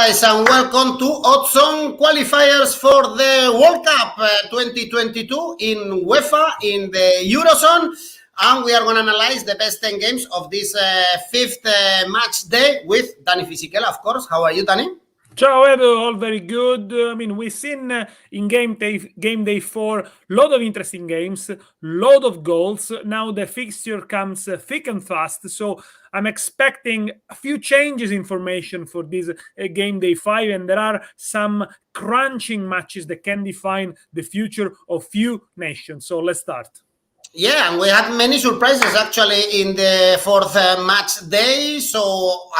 guys, and welcome to Odds-On Qualifiers for the World Cup 2022 in UEFA, in the Eurozone. And we are going to analyze the best 10 games of this fifth match day with Daniele Fisichella, of course. How are you, Danny? Ciao Edo, all very good. We've seen in game day 4 lot of interesting games, lot of goals. Now the fixture comes thick and fast, so I'm expecting a few changes in formation for this game day 5, and there are some crunching matches that can define the future of few nations. So let's start. Yeah, and we had many surprises actually in the fourth match day. So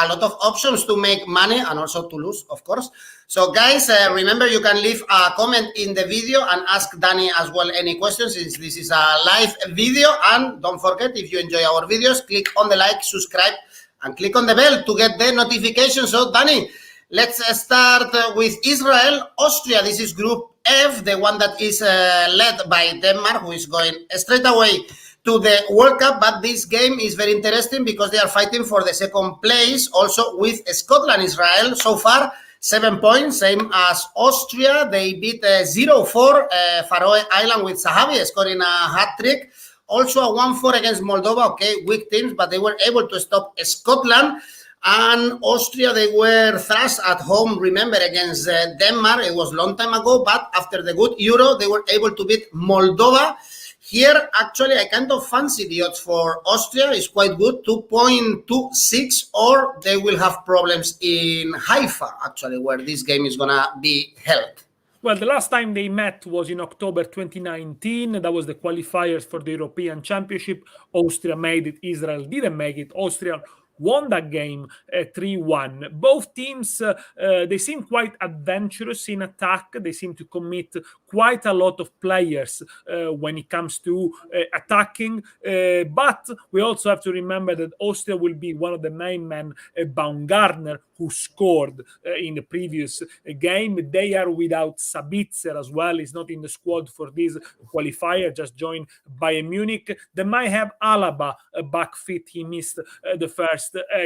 a lot of options to make money and also to lose, of course. So guys, remember you can leave a comment in the video and ask Danny as well any questions, since this is a live video. And don't forget, if you enjoy our videos, click on the like, subscribe, and click on the bell to get the notifications. So Danny, let's start with Israel, Austria. This is Group F, the one that is led by Denmark, who is going straight away to the World Cup. But this game is very interesting because they are fighting for the second place, also with Scotland, Israel. So far, 7 points, same as Austria. They beat 0-4 Faroe Island with Sahavi scoring a hat-trick. Also a 1-4 against Moldova. Okay, weak teams, but they were able to stop Scotland. And Austria, they were thrashed at home, remember, against Denmark. It was a long time ago, but after the good Euro, they were able to beat Moldova. Here, actually, I kind of fancy the odds for Austria. It's quite good, 2.26, or they will have problems in Haifa, actually, where this game is going to be held. Well, the last time they met was in October 2019. That was the qualifiers for the European Championship. Austria made it, Israel didn't make it. Austria won that game 3-1. Both teams, they seem quite adventurous in attack. They seem to commit quite a lot of players when it comes to attacking. But we also have to remember that Austria will be one of the main men, Baumgartner, who scored in the previous game. They are without Sabitzer as well. He's not in the squad for this qualifier, just joined Bayern Munich. They might have Alaba back fit. He missed the first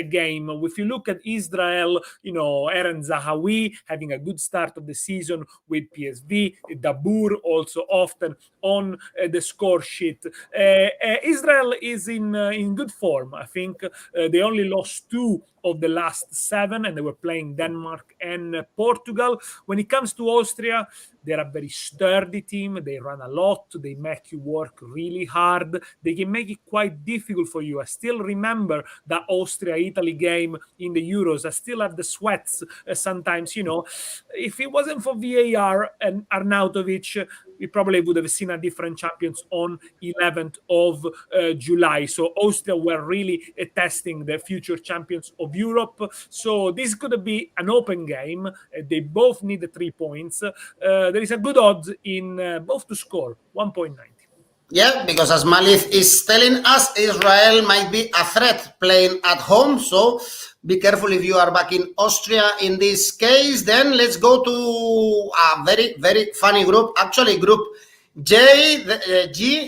game. If you look at Israel, Eren Zahawi having a good start of the season with PSV, Dabur also often on the score sheet. Israel is in good form. I think they only lost 2 of the last 7, and they were playing Denmark and Portugal. When it comes to Austria, they're a very sturdy team. They run a lot. They make you work really hard. They can make it quite difficult for you. I still remember that Austria-Italy game in the Euros. I still have the sweats sometimes, If it wasn't for VAR and Arnautovic, we probably would have seen a different champions on 11th of July. So Austria were really testing the future champions of Europe. So this could be an open game. They both need the 3 points. There is a good odds in both to score, 1.90. Yeah, because as Malif is telling us, Israel might be a threat playing at home. So be careful if you are back in Austria in this case. Then let's go to a very, very funny group. Actually, Group G.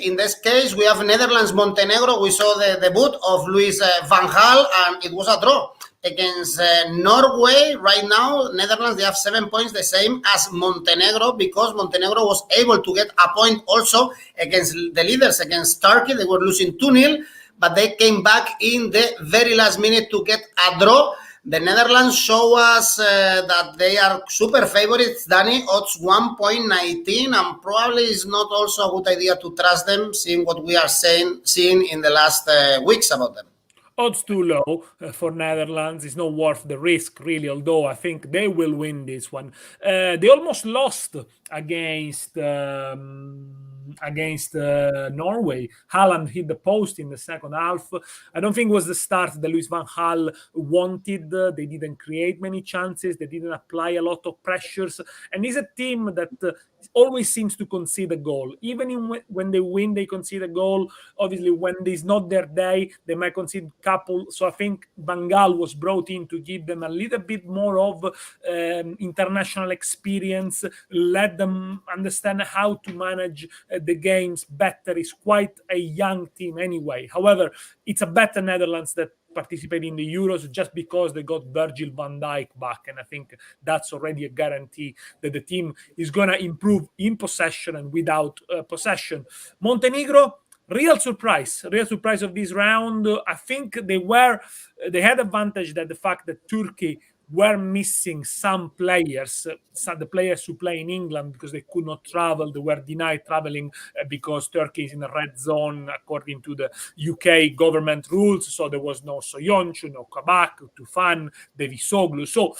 In this case, we have Netherlands, Montenegro. We saw the debut of Louis van Gaal, and it was a draw against Norway. Right now, Netherlands, they have 7 points, the same as Montenegro, because Montenegro was able to get a point also against the leaders, against Turkey. They were losing 2-0, but they came back in the very last minute to get a draw. The Netherlands show us that they are super favorites, Danny, odds 1.19, and probably is not also a good idea to trust them, seeing what we are seeing in the last weeks about them. Odds too low for Netherlands. It's not worth the risk, really, although I think they will win this one. They almost lost against Norway. Haaland hit the post in the second half. I don't think it was the start that Louis van Gaal wanted. They didn't create many chances. They didn't apply a lot of pressures. And it's a team that always seems to concede a goal. Even when they win, they concede a goal. Obviously, when it's not their day, they might concede a couple. So I think Van Gaal was brought in to give them a little bit more of international experience, let them understand how to manage the games better. It's quite a young team anyway. However, it's a better Netherlands that participate in the Euros just because they got Virgil van Dijk back, and I think that's already a guarantee that the team is going to improve in possession and without possession. Montenegro, real surprise of this round. I think they had advantage that the fact that Turkey were missing some players, the players who play in England, because they could not travel. They were denied traveling because Turkey is in a red zone according to the UK government rules. So there was no Soyuncu, no Kabak, Tufan, Devisoglu. So,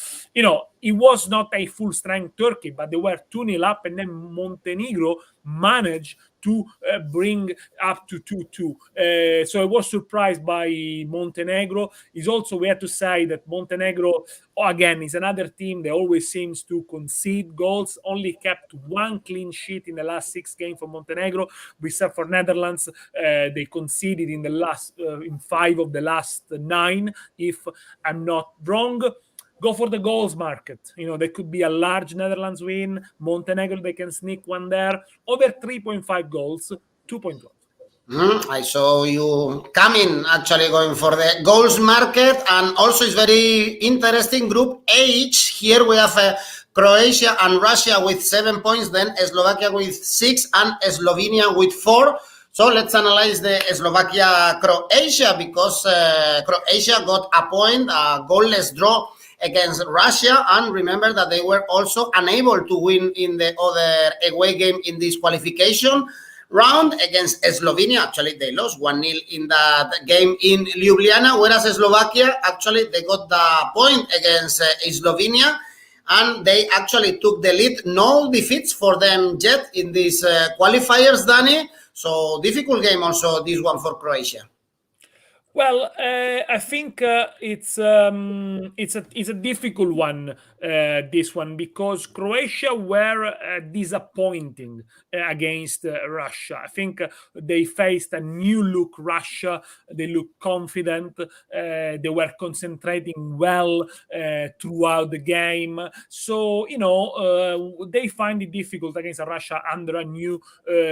it was not a full-strength Turkey, but they were 2-0 up, and then Montenegro managed to bring up to 2-2. So I was surprised by Montenegro. It's also, we have to say that Montenegro, again, is another team that always seems to concede goals, only kept one clean sheet in the last 6 games for Montenegro, except for Netherlands. They conceded in 5 of the last 9, if I'm not wrong. Go for the goals market. There could be a large Netherlands win. Montenegro, they can sneak one there. Over 3.5 goals, 2.1. I saw you coming, actually going for the goals market. And also it's very interesting. Group H, here we have Croatia and Russia with 7 points, then Slovakia with 6 and Slovenia with 4. So let's analyze the Slovakia-Croatia, because Croatia got a point, a goalless draw against Russia, and remember that they were also unable to win in the other away game in this qualification round against Slovenia. Actually, they lost 1-0 in that game in Ljubljana, whereas Slovakia, actually, they got the point against Slovenia, and they actually took the lead. No defeats for them yet in these qualifiers, Danny. So difficult game also, this one for Croatia. Well, I think it's a difficult one, this one, because Croatia were disappointing against Russia. I think they faced a new look Russia. They looked confident. They were concentrating well throughout the game. So, they find it difficult against Russia under a new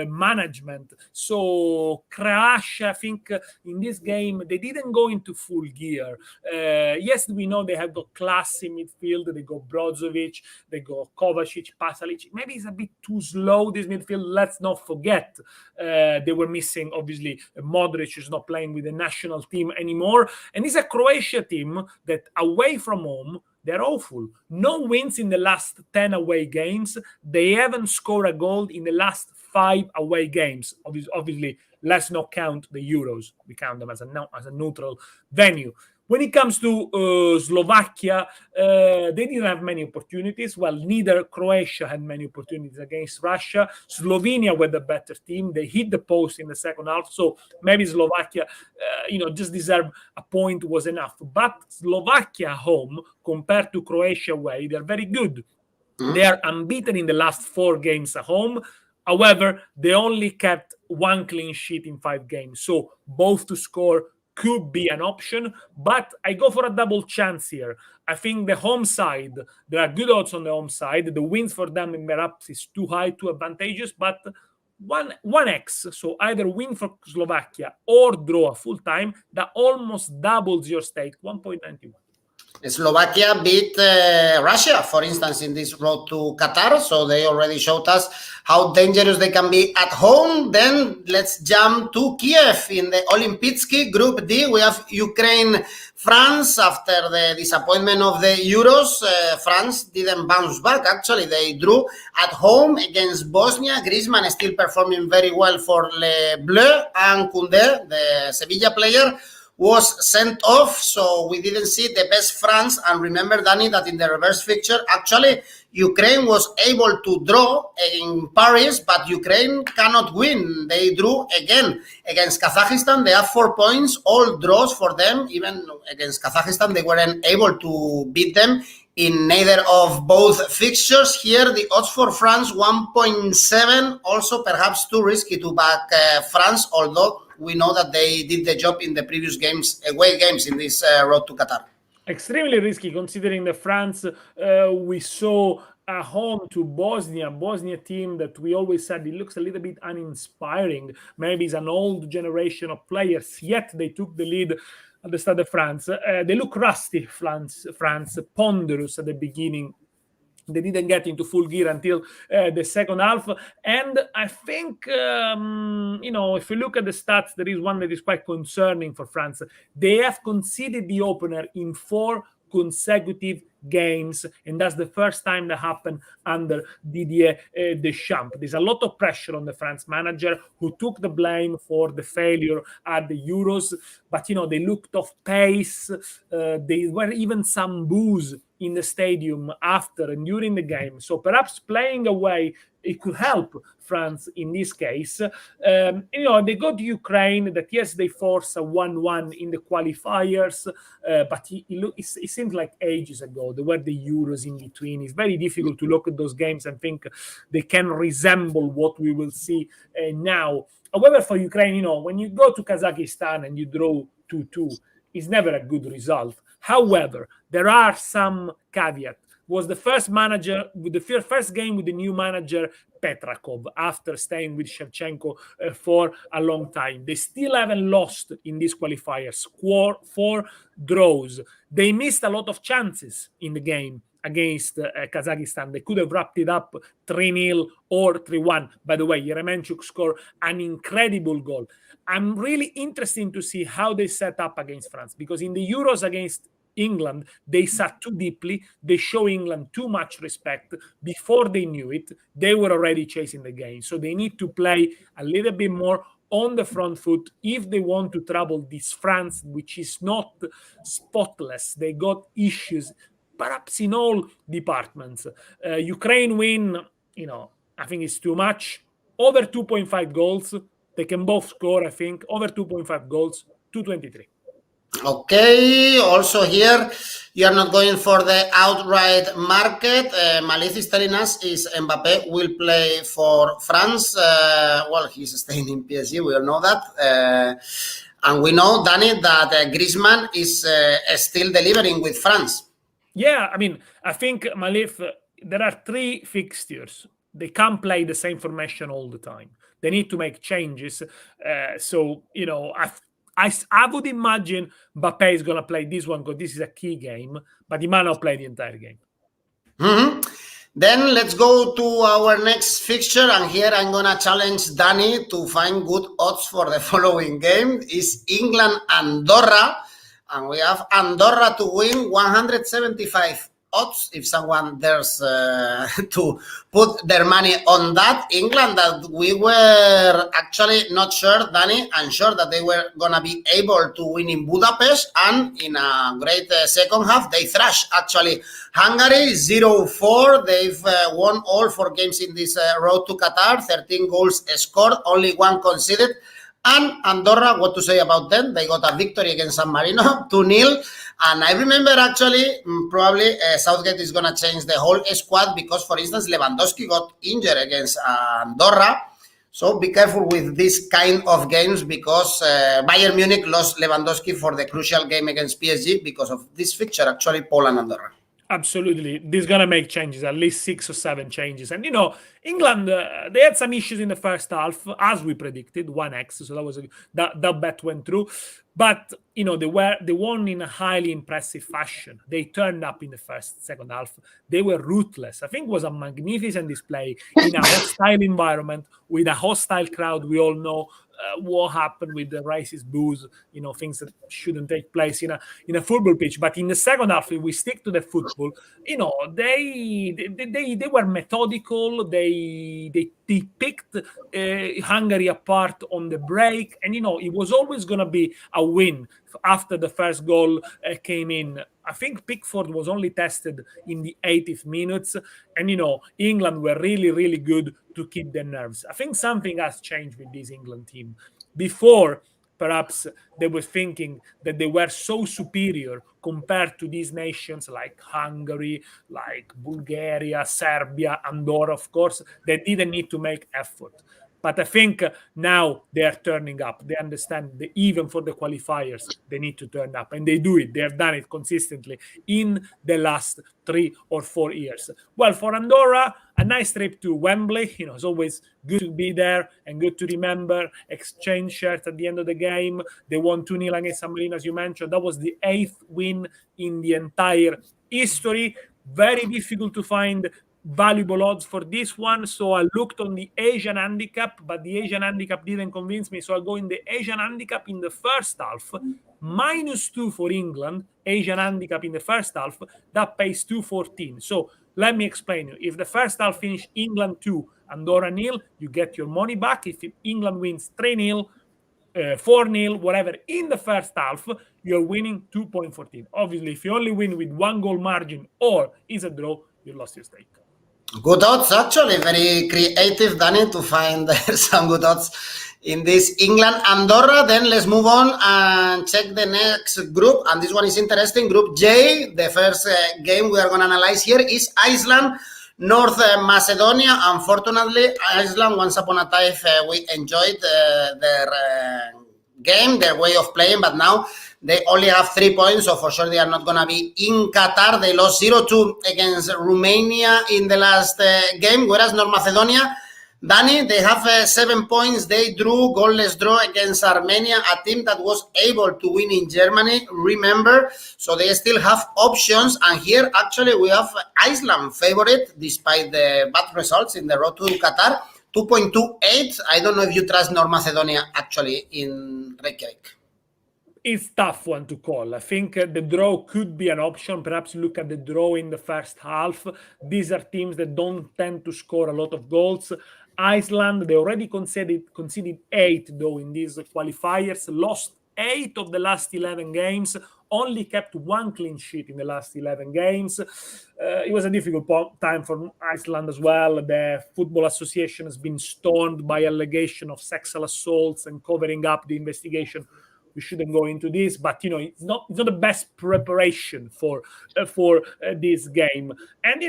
management. So Croatia, I think in this game, they didn't go into full gear. Yes, we know they have got class in midfield. They got Brozovic, they got Kovacic, Pasalic. Maybe it's a bit too slow, this midfield. Let's not forget they were missing, obviously, Modric, who's not playing with the national team anymore. And it's a Croatia team that away from home, they're awful. No wins in the last 10 away games. They haven't scored a goal in the last 5 away games. Obviously, let's not count the Euros. We count them as a neutral venue. When it comes to Slovakia, they didn't have many opportunities. Well, neither Croatia had many opportunities against Russia. Slovenia were the better team. They hit the post in the second half. So maybe Slovakia, just deserve a point was enough. But Slovakia home, compared to Croatia away, they're very good. They are unbeaten in the last 4 games at home. However, they only kept 1 clean sheet in 5 games. So both to score could be an option, but I go for a double chance here. I think the home side, there are good odds on the home side. The wins for them in perhaps is too high, too advantageous, but 1x, so either win for Slovakia or draw a full time, that almost doubles your stake, 1.91. Slovakia beat Russia, for instance, in this road to Qatar. So they already showed us how dangerous they can be at home. Then let's jump to Kiev in the Olimpijski Group D. We have Ukraine, France. After the disappointment of the Euros, France didn't bounce back. Actually, they drew at home against Bosnia. Griezmann is still performing very well for Les Bleus, and Koundé, the Sevilla player, was sent off, so we didn't see the best France. And remember, Danny, that in the reverse fixture, actually, Ukraine was able to draw in Paris, but Ukraine cannot win. They drew again against Kazakhstan. They have 4 points, all draws for them. Even against Kazakhstan, they weren't able to beat them in neither of both fixtures. Here, the odds for France, 1.7, also perhaps too risky to back France, although we know that they did the job in the previous games, away games in this road to Qatar. Extremely risky, considering the France we saw at home to Bosnia team that we always said it looks a little bit uninspiring. Maybe it's an old generation of players, yet they took the lead at the Stade de France. They look rusty, France, ponderous at the beginning. They didn't get into full gear until the second half. And I think, if you look at the stats, there is one that is quite concerning for France. They have conceded the opener in 4 consecutive games, and that's the first time that happened under Didier Deschamps. There's a lot of pressure on the France manager, who took the blame for the failure at the Euros, but they looked off pace. There were even some boos in the stadium after and during the game, so perhaps playing away, it could help France in this case. They got Ukraine, that yes, they forced a 1-1 in the qualifiers, but it seems like ages ago. There were the Euros in between. It's very difficult to look at those games and think they can resemble what we will see now. However, for Ukraine, when you go to Kazakhstan and you draw 2-2, it's never a good result. However, there are some caveats. Was the first game with the new manager Petrakov after staying with Shevchenko for a long time. They still haven't lost in these qualifiers. 4 draws. They missed a lot of chances in the game against Kazakhstan. They could have wrapped it up 3-0 or 3-1. By the way, Yeremenchuk scored an incredible goal. I'm really interested to see how they set up against France, because in the Euros against England, they sat too deeply. They show England too much respect. Before they knew it, they were already chasing the game. So they need to play a little bit more on the front foot if they want to trouble this France, which is not spotless. They got issues, perhaps in all departments. Ukraine win, I think it's too much. Over 2.5 goals. They can both score, I think. Over 2.5 goals, 2.23. Okay, also here, you are not going for the outright market. Malith is telling us is Mbappe will play for France. He's staying in PSG, we all know that. And we know, Danny, that Griezmann is still delivering with France. Yeah, I think, Malith, there are 3 fixtures. They can't play the same formation all the time. They need to make changes. I would imagine Mbappe is going to play this one because this is a key game, but he might not play the entire game. Mm-hmm. Then let's go to our next fixture, and here I'm going to challenge Danny to find good odds for the following game. Is England-Andorra, and we have Andorra to win 175 odds if someone dares to put their money on that. England, that we were actually not sure, Danny, and sure that they were going to be able to win in Budapest, and in a great second half, they thrashed actually Hungary 0-4. They've won all 4 games in this road to Qatar, 13 goals scored, only 1 conceded. And Andorra, what to say about them? They got a victory against San Marino, 2-0. And I remember actually, probably Southgate is going to change the whole squad because, for instance, Lewandowski got injured against Andorra. So be careful with this kind of games because Bayern Munich lost Lewandowski for the crucial game against PSG because of this fixture, actually, Poland-Andorra. Absolutely. This is going to make changes, at least 6 or 7 changes. And, England, they had some issues in the first half, as we predicted, 1x. So that bet went through. But, they won in a highly impressive fashion. They turned up in the second half. They were ruthless. I think it was a magnificent display in a hostile environment with a hostile crowd. We all know what happened with the racist boos, things that shouldn't take place in a football pitch. But in the second half, if we stick to the football, they were methodical. They picked Hungary apart on the break, and it was always going to be a win after the first goal came in. I think Pickford was only tested in the 80th minutes, and England were really, really good to keep their nerves. I think something has changed with this England team. Before, perhaps they were thinking that they were so superior compared to these nations like Hungary, like Bulgaria, Serbia, Andorra, of course, they didn't need to make effort. But I think now they are turning up. They understand that even for the qualifiers, they need to turn up. And they do it. They have done it consistently in the last 3 or 4 years. Well, for Andorra, a nice trip to Wembley. It's always good to be there and good to remember. Exchange shirts at the end of the game. They won 2-0 against San Marino, as you mentioned. That was the 8th win in the entire history. Very difficult to find valuable odds for this one, so I looked on the Asian handicap, but the Asian handicap didn't convince me, so I'll go in the Asian handicap in the first half, -2 for England. Asian handicap in the first half, that pays 214. So let me explain you. If the first half finished England 2, Andorra 0, you get your money back. If England wins 3-0, 4-0, whatever, in the first half, you're winning 2.14. Obviously, if you only win with 1 goal margin or is a draw, you lost your stake. Good odds, actually. Very creative, Danny, to find some good odds in this England-Andorra. Then let's move on and check the next group. And this one is interesting. Group J, the first game we are going to analyze here is Iceland, North Macedonia. Unfortunately, Iceland, once upon a time, we enjoyed their game, their way of playing, but now they only have 3 points, so for sure they are not going to be in Qatar. They lost 0-2 against Romania in the last game, whereas North Macedonia, Danny, they have 7 points. They drew goalless draw against Armenia, a team that was able to win in Germany, remember, so they still have options. And here actually we have Iceland favorite despite the bad results in the road to Qatar, 2.28. I don't know if you trust North Macedonia actually in Reykjavik. It's tough one to call. I think the draw could be an option. Perhaps look at the draw in the first half. These are teams that don't tend to score a lot of goals. Iceland, they already conceded 8 though in these qualifiers, lost 8 of the last 11 games, only kept 1 clean sheet in the last 11 games. It was a difficult time for Iceland as well. The Football Association has been stormed by allegation of sexual assaults and covering up the investigation. We shouldn't go into this, but it's not the best preparation for this game. And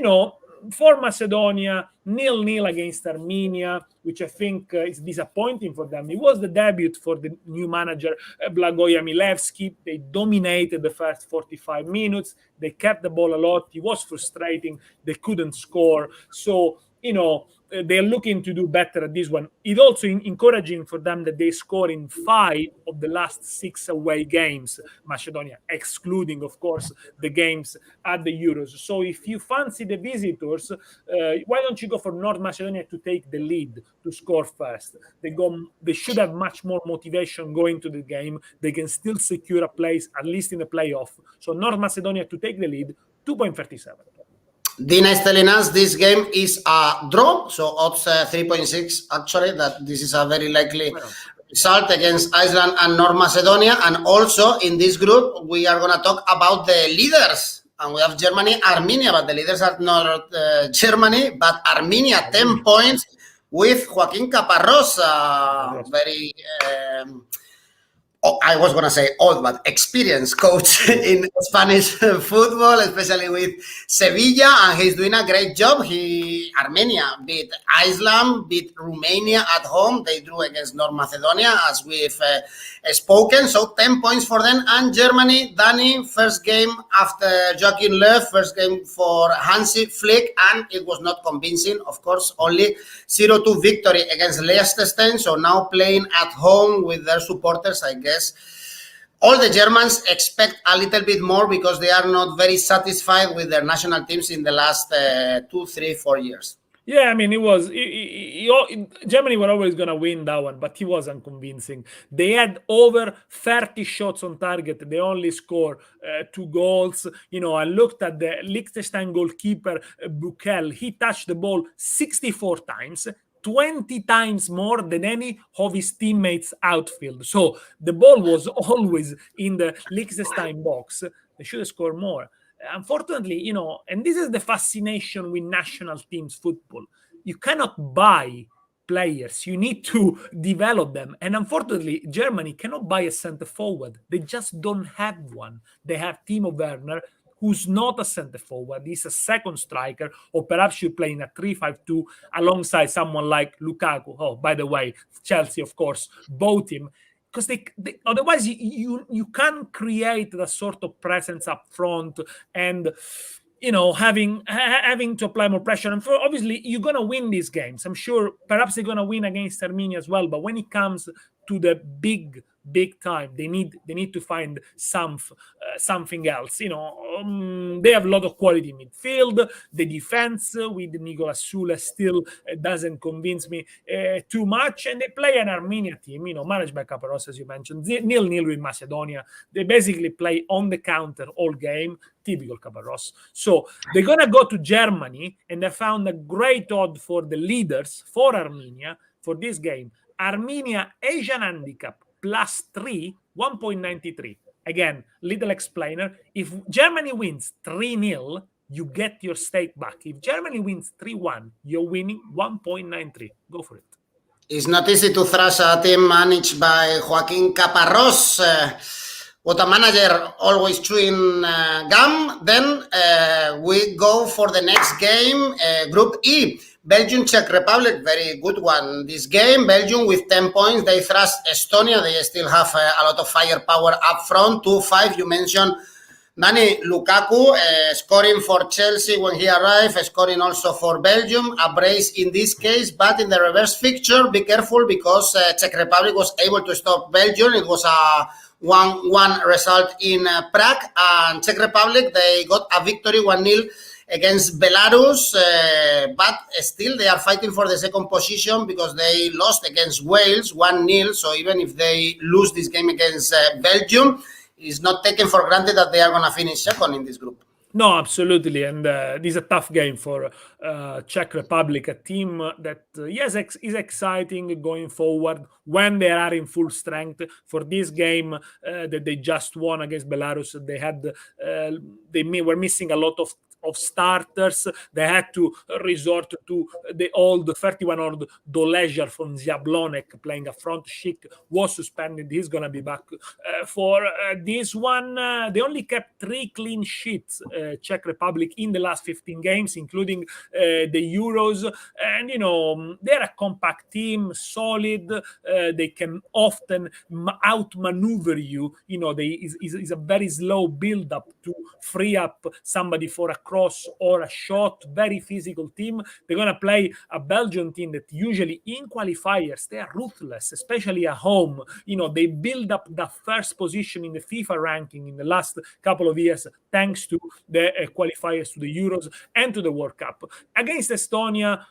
for Macedonia, 0-0 against Armenia, which I think is disappointing for them. It was the debut for the new manager, Blagoje Milevski. They dominated the first 45 minutes. They kept the ball a lot. It was frustrating. They couldn't score. So, they're looking to do better at this one. It's also encouraging for them that they score in 5 of the last 6 away games, Macedonia, excluding, of course, the games at the Euros. So if you fancy the visitors, why don't you go for North Macedonia to take the lead, to score first? They should have much more motivation going to the game. They can still secure a place, at least in the playoff. So North Macedonia to take the lead, 2.37. Dina is telling us this game is a draw, so odds 3.6 actually, that this is a very likely result against Iceland and North Macedonia. And also in this group, we are going to talk about the leaders. And we have Germany, Armenia, but the leaders are not Germany, but Armenia, 10 points with Joaquín Caparrós, very... I was going to say old, but experienced coach in Spanish football, especially with Sevilla, and he's doing a great job. Armenia beat Iceland, beat Romania at home. They drew against North Macedonia, as we've spoken. So 10 points for them. And Germany, Danny, first game after Joachim Löw, first game for Hansi Flick, and it was not convincing, of course, only 0-2 victory against Liechtenstein. So now playing at home with their supporters, I guess. All the Germans expect a little bit more because they are not very satisfied with their national teams in the last 2, 3, 4 years. Yeah, I mean, Germany were always going to win that one, but he wasn't convincing. They had over 30 shots on target. They only scored 2 goals. I looked at the Liechtenstein goalkeeper, Buchel. He touched the ball 64 times. 20 times more than any of his teammates outfield. So the ball was always in the Liechtenstein box. They should have scored more. Unfortunately, and this is the fascination with national teams football. You cannot buy players. You need to develop them. And unfortunately, Germany cannot buy a center forward. They just don't have one. They have Timo Werner, who's not a center forward, he's a second striker, or perhaps you play in a 3-5-2 alongside someone like Lukaku. Oh, by the way, Chelsea, of course, bought him. Because they otherwise you can't create the sort of presence up front and having to apply more pressure. And obviously you're gonna win these games. I'm sure perhaps they're gonna win against Armenia as well. But when it comes to the big time, they need to find something else. They have a lot of quality in midfield. The defense with Nicolas Sule still doesn't convince me too much. And they play an Armenia team, managed by Caparros, as you mentioned, 0-0 with Macedonia. They basically play on the counter all game, typical Caparros. So they're gonna go to Germany, and they found a great odd for the leaders for Armenia for this game. Armenia Asian handicap +3, 1.93. Again, little explainer. If Germany wins 3-0, you get your stake back. If Germany wins 3-1, you're winning 1.93. Go for it. It's not easy to thrash a team managed by Joaquin Caparros. What a manager, always chewing gum. Then we go for the next game, Group E. Belgium, Czech Republic, very good one. This game, Belgium with 10 points. They thrashed Estonia. They still have a lot of firepower up front. 2-5, you mentioned Dani Lukaku scoring for Chelsea when he arrived, scoring also for Belgium. A brace in this case, but in the reverse fixture, be careful because Czech Republic was able to stop Belgium. It was a 1-1 result in Prague, and Czech Republic, they got a victory 1-0 against Belarus, but still they are fighting for the second position because they lost against Wales 1-0. So even if they lose this game against Belgium, it's not taken for granted that they are going to finish second in this group. No, absolutely. And this is a tough game for Czech Republic, a team that, yes, is exciting going forward when they are in full strength. For this game that they just won against Belarus, they were missing a lot of starters. They had to resort to the old 31-year-old Doležar from Jablonec playing a front. Schick was suspended. He's going to be back for this one. They only kept 3 clean sheets, Czech Republic, in the last 15 games, including the Euros. And, they're a compact team, solid. They can often outmaneuver you. Is a very slow build-up to free up somebody for a cross or a shot. Very physical team. They're going to play a Belgian team that usually in qualifiers, they are ruthless, especially at home. They build up the first position in the FIFA ranking in the last couple of years thanks to the qualifiers to the Euros and to the World Cup. Against Estonia,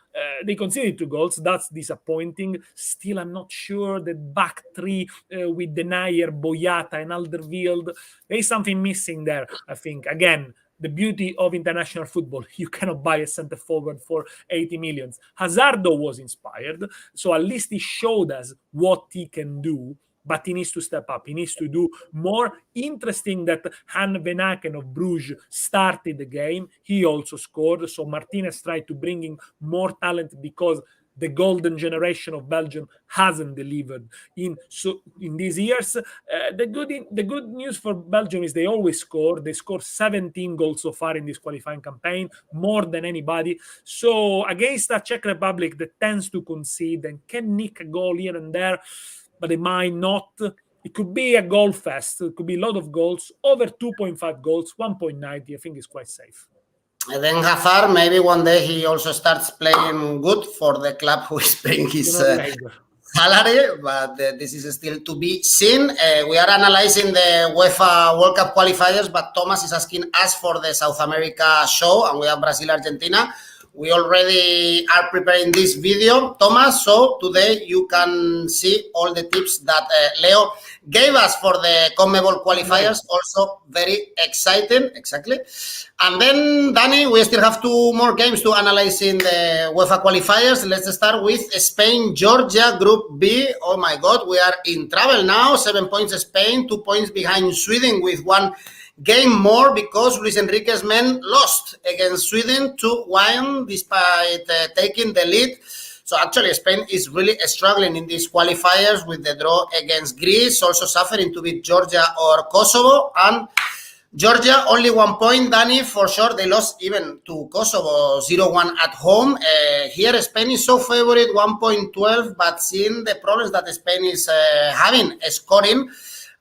they conceded 2 goals. That's disappointing. Still, I'm not sure that back 3 with Denayer, Boyata, and Alderweireld, there is something missing there, I think. Again, the beauty of international football, you cannot buy a center forward for 80 million. Hazardo was inspired, so at least he showed us what he can do, but he needs to step up. He needs to do more. Interesting that Han Venaken of Bruges started the game. He also scored, so Martinez tried to bring in more talent because the golden generation of Belgium hasn't delivered in these years. The good news for Belgium is they always score. They scored 17 goals so far in this qualifying campaign, more than anybody. So against a Czech Republic that tends to concede and can nick a goal here and there, but they might not. It could be a goal fest. It could be a lot of goals. Over 2.5 goals, 1.90, I think is quite safe. And then Hazard, maybe one day he also starts playing good for the club who is paying his salary, but this is still to be seen. We are analyzing the UEFA World Cup qualifiers, but Thomas is asking us for the South America show, and we have Brazil-Argentina. We already are preparing this video, Thomas, so today you can see all the tips that Leo gave us for the CONMEBOL qualifiers. Also very exciting, exactly. And then, Dani, we still have 2 more games to analyze in the UEFA qualifiers. Let's start with Spain, Georgia, Group B. Oh my God, we are in trouble now. 7 points Spain, 2 points behind Sweden with 1 game more because Luis Enrique's men lost against Sweden 2-1 despite taking the lead. So actually Spain is really struggling in these qualifiers with the draw against Greece, also suffering to beat Georgia or Kosovo. And Georgia, only 1 point, Danny, for sure. They lost even to Kosovo 0-1 at home. Here, Spain is so favorite, 1.12, but seeing the problems that Spain is having scoring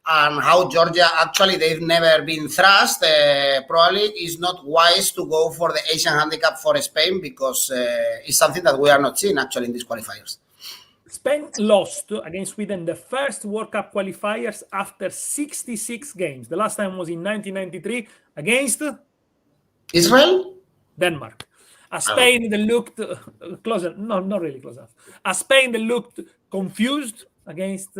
and how Georgia, actually, they've never been thrashed, probably is not wise to go for the Asian handicap for Spain because it's something that we are not seeing, actually, in these qualifiers. Spain lost against Sweden the first World Cup qualifiers after 66 games. The last time was in 1993 against Israel? Denmark. A Spain that looked closer, no, not really close enough. A Spain that looked confused against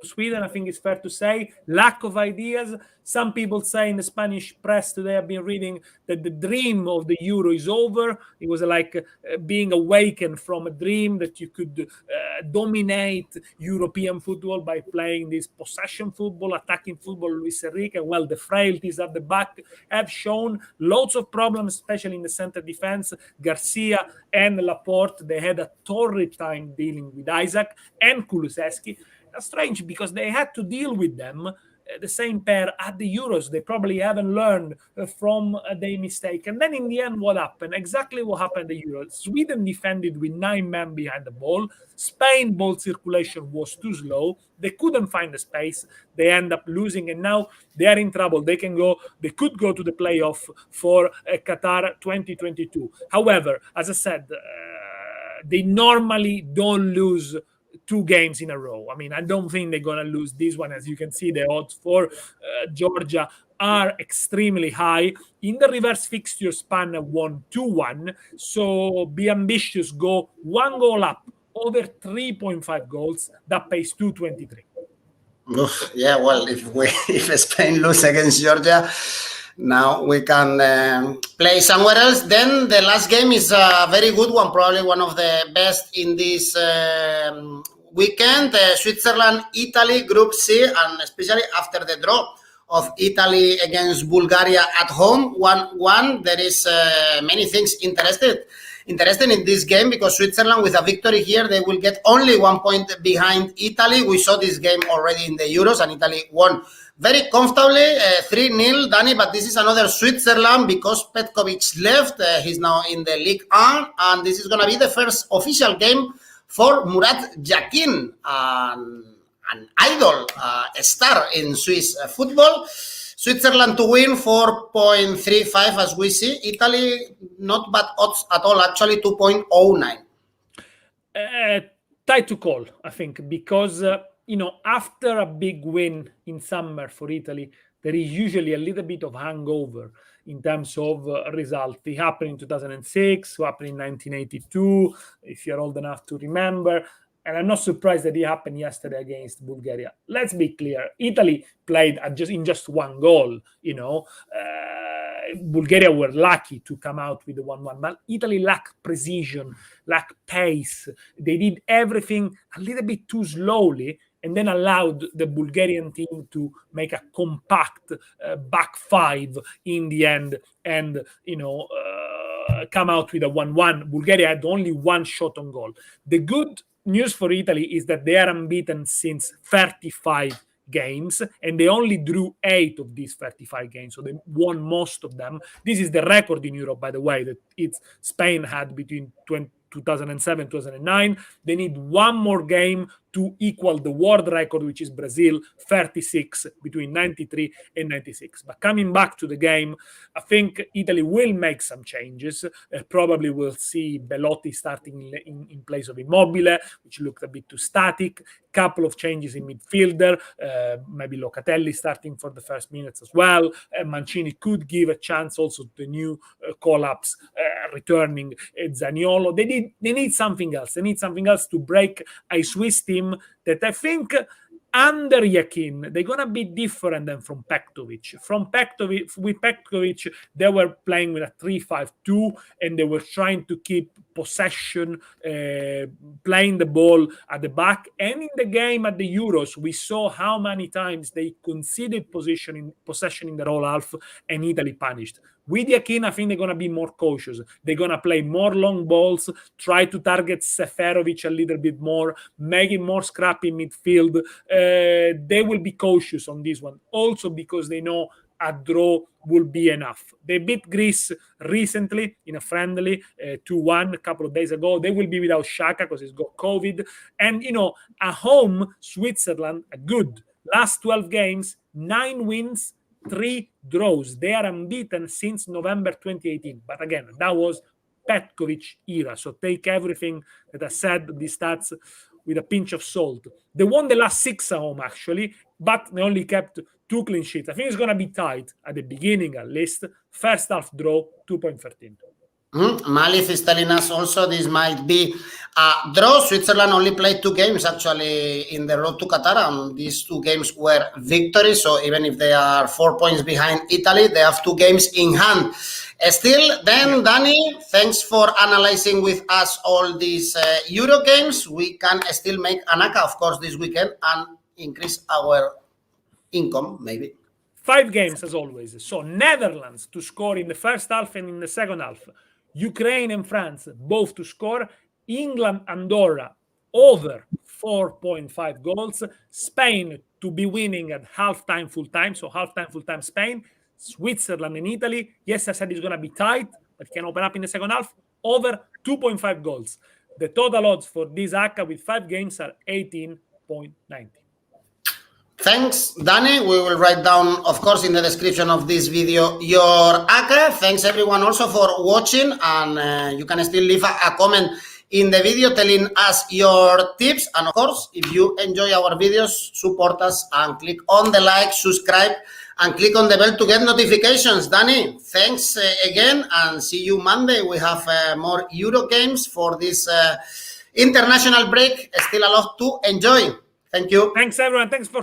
Sweden, I think it's fair to say. Lack of ideas. Some people say in the Spanish press today, I've been reading that the dream of the Euro is over. It was like being awakened from a dream that you could dominate European football by playing this possession football, attacking football, Luis Enrique. Well, the frailties at the back have shown lots of problems, especially in the center defense. Garcia and Laporte, they had a torrid time dealing with Isaac and Kulusevski. That's strange because they had to deal with them, the same pair at the Euros. They probably haven't learned from their mistake. And then in the end, what happened? Exactly what happened at the Euros. Sweden defended with 9 men behind the ball. Spain ball circulation was too slow. They couldn't find the space. They end up losing, and now they are in trouble. They could go to the playoff for Qatar 2022. However, as I said, they normally don't lose 2 games in a row. I mean, I don't think they're going to lose this one. As you can see, the odds for Georgia are extremely high. In the reverse fixture, Spain won 2-1. So be ambitious. Go 1 goal up, over 3.5 goals. That pays 223. Yeah, well, if Spain lose against Georgia, now we can play somewhere else. Then the last game is a very good one, probably one of the best in this weekend. Switzerland, Italy, Group C, and especially after the draw of Italy against Bulgaria at home, 1-1. There is many things interesting in this game because Switzerland, with a victory here, they will get only 1 point behind Italy. We saw this game already in the Euros, and Italy won very comfortably, 3-0, Danny, but this is another Switzerland because Petkovic left. He's now in the Ligue 1, and this is going to be the first official game for Murat Yakin, an idol, a star in Swiss football. Switzerland to win, 4.35 as we see. Italy, not bad odds at all, actually, 2.09. Tight to call, I think, because after a big win in summer for Italy, there is usually a little bit of hangover in terms of result. It happened in 2006, it happened in 1982, if you're old enough to remember. And I'm not surprised that it happened yesterday against Bulgaria. Let's be clear. Italy played in just 1 goal, Bulgaria were lucky to come out with the 1-1, but Italy lacked precision, lacked pace. They did everything a little bit too slowly, and then allowed the Bulgarian team to make a compact back 5 in the end, and come out with a 1-1. Bulgaria had only 1 shot on goal. The good news for Italy is that they are unbeaten since 35 games, and they only drew 8 of these 35 games, so they won most of them. This is the record in Europe, by the way, that Spain had between 2007 2009. They need 1 more game to equal the world record, which is Brazil, 36 between 93 and 96. But coming back to the game, I think Italy will make some changes. Probably we'll see Belotti starting in place of Immobile, which looked a bit too static. Couple of changes in midfielder, maybe Locatelli starting for the first minutes as well. Mancini could give a chance also to the new call-ups returning Zaniolo. They need something else. They need something else to break a Swiss team that I think under Yakin, they're going to be different than from Petkovic. With Petkovic, they were playing with a 3-5-2, and they were trying to keep possession, playing the ball at the back. And in the game at the Euros, we saw how many times they conceded possession in the whole half, and Italy punished. With Yakin, I think they're going to be more cautious. They're going to play more long balls, try to target Seferovic a little bit more, make it more scrappy midfield. They will be cautious on this one. Also because they know a draw will be enough. They beat Greece recently in a friendly 2-1 a couple of days ago. They will be without Xhaka because he's got COVID. And, at home, Switzerland, a good last 12 games, 9 wins, 3 draws. They are unbeaten since November 2018. But again, that was Petkovic era. So take everything that I said, these stats, with a pinch of salt. They won the last 6 at home, actually, but they only kept 2 clean sheets. I think it's going to be tight at the beginning, at least. First half draw, 2.13. Malif is telling us also this might be a draw. Switzerland only played 2 games actually in the road to Qatar, and these 2 games were victories. So even if they are 4 points behind Italy, they have 2 games in hand. Still, then, Danny, thanks for analyzing with us all these Euro games. We can still make an ACCA, of course, this weekend and increase our income, maybe. 5 games, as always. So Netherlands to score in the first half and in the second half. Ukraine and France, both to score. England, Andorra, over 4.5 goals. Spain to be winning at halftime, full-time. So halftime, full-time, Spain. Switzerland and Italy. Yes, I said it's going to be tight, but can open up in the second half. Over 2.5 goals. The total odds for this ACCA with 5 games are 18.90. Thanks, Danny. We will write down, of course, in the description of this video, your ACCA. Thanks, everyone, also for watching. And you can still leave a comment in the video telling us your tips. And, of course, if you enjoy our videos, support us and click on the like, subscribe, and click on the bell to get notifications. Danny, thanks again, and see you Monday. We have more Euro games for this international break. Still a lot to enjoy. Thank you. Thanks, everyone. Thanks for